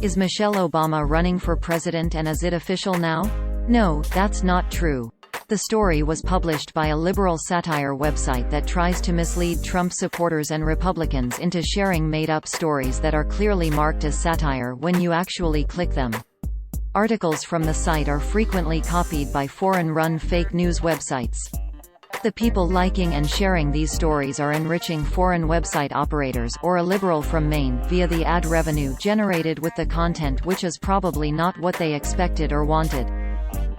Is Michelle Obama running for president, and is it official now? No, that's not true. The story was published by a liberal satire website that tries to mislead Trump supporters and Republicans into sharing made-up stories that are clearly marked as satire when you actually click them. Articles from the site are frequently copied by foreign-run fake news websites. The people liking and sharing these stories are enriching foreign website operators, or a liberal from Maine, via the ad revenue generated with the content, which is probably not what they expected or wanted.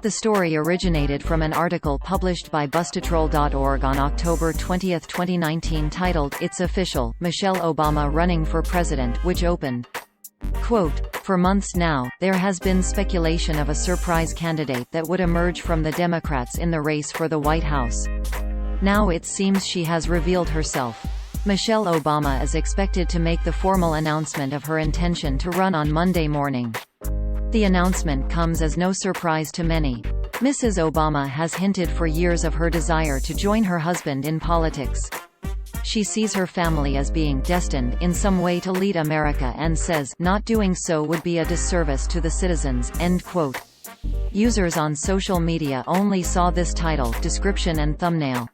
The story originated from an article published by Bustatroll.org on October 20, 2019 titled, "It's Official, Michelle Obama Running for President," which opened, quote, "For months now, there has been speculation of a surprise candidate that would emerge from the Democrats in the race for the White House. Now it seems she has revealed herself. Michelle Obama is expected to make the formal announcement of her intention to run on Monday morning. The announcement comes as no surprise to many. Mrs. Obama has hinted for years of her desire to join her husband in politics. She sees her family as being destined in some way to lead America and says, not doing so would be a disservice to the citizens." End quote. Users on social media only saw this title, description and thumbnail.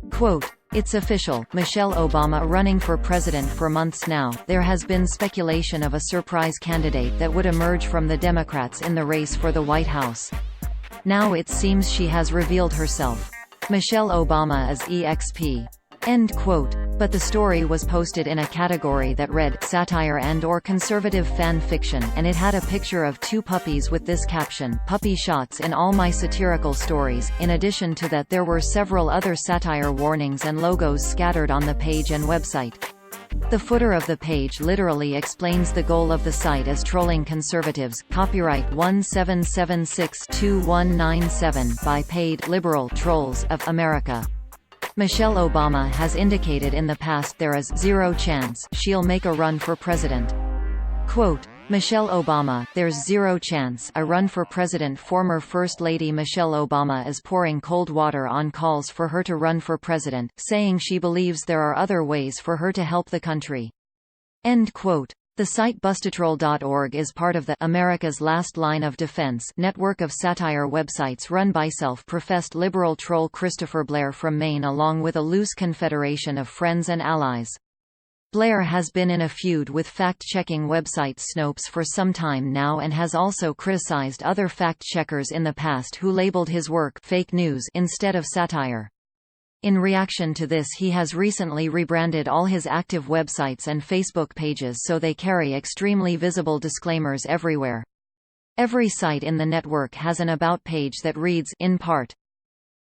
Quote, "It's official, Michelle Obama running for president. For months now, there has been speculation of a surprise candidate that would emerge from the Democrats in the race for the White House. Now it seems she has revealed herself. Michelle Obama is EXP." End quote. But the story was posted in a category that read, satire and/or conservative fan fiction, and it had a picture of two puppies with this caption, "Puppy shots in all my satirical stories." In addition to that, there were several other satire warnings and logos scattered on the page and website. The footer of the page literally explains the goal of the site as trolling conservatives, copyright 17762197 by paid, liberal trolls of America. Michelle Obama has indicated in the past there is zero chance she'll make a run for president. Quote, "Michelle Obama, there's zero chance I run for president." Former First Lady Michelle Obama is pouring cold water on calls for her to run for president, saying she believes there are other ways for her to help the country. End quote. The site Bustatroll.org is part of the America's Last Line of Defense network of satire websites run by self-professed liberal troll Christopher Blair from Maine, along with a loose confederation of friends and allies. Blair has been in a feud with fact-checking website Snopes for some time now and has also criticized other fact-checkers in the past who labeled his work fake news instead of satire. In reaction to this, he has recently rebranded all his active websites and Facebook pages so they carry extremely visible disclaimers everywhere. Every site in the network has an About page that reads, in part,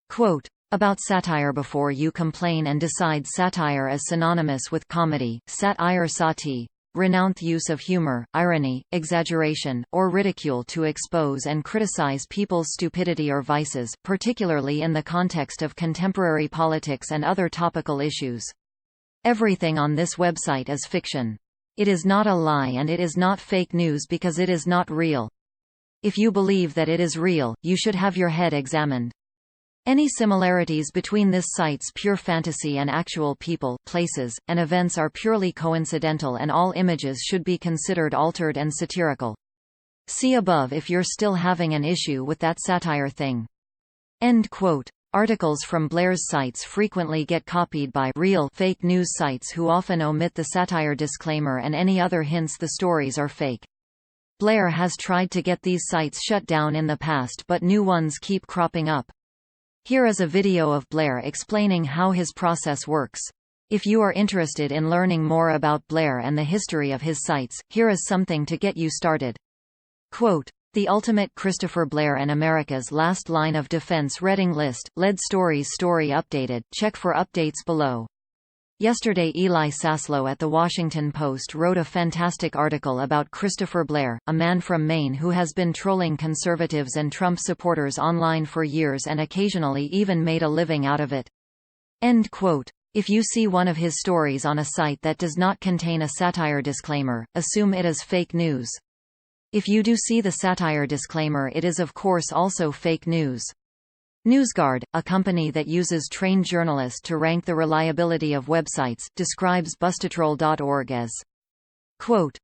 quote, "About satire before you complain and decide satire is synonymous with comedy, satire sati, renounce use of humor, irony, exaggeration, or ridicule to expose and criticize people's stupidity or vices, particularly in the context of contemporary politics and other topical issues. Everything on this website is fiction. It is not a lie and it is not fake news because it is not real. If you believe that it is real, you should have your head examined. Any similarities between this site's pure fantasy and actual people, places, and events are purely coincidental, and all images should be considered altered and satirical. See above if you're still having an issue with that satire thing." End quote. Articles from Blair's sites frequently get copied by real fake news sites who often omit the satire disclaimer and any other hints the stories are fake. Blair has tried to get these sites shut down in the past, but new ones keep cropping up. Here is a video of Blair explaining how his process works. If you are interested in learning more about Blair and the history of his sites, here is something to get you started. Quote, "The ultimate Christopher Blair and America's Last Line of Defense reading list, lead stories story updated, check for updates below." Yesterday, Eli Saslow at The Washington Post wrote a fantastic article about Christopher Blair, a man from Maine who has been trolling conservatives and Trump supporters online for years and occasionally even made a living out of it. End quote. If you see one of his stories on a site that does not contain a satire disclaimer, assume it is fake news. If you do see the satire disclaimer, it is of course also fake news. NewsGuard, a company that uses trained journalists to rank the reliability of websites, describes Bustatroll.org as, quote,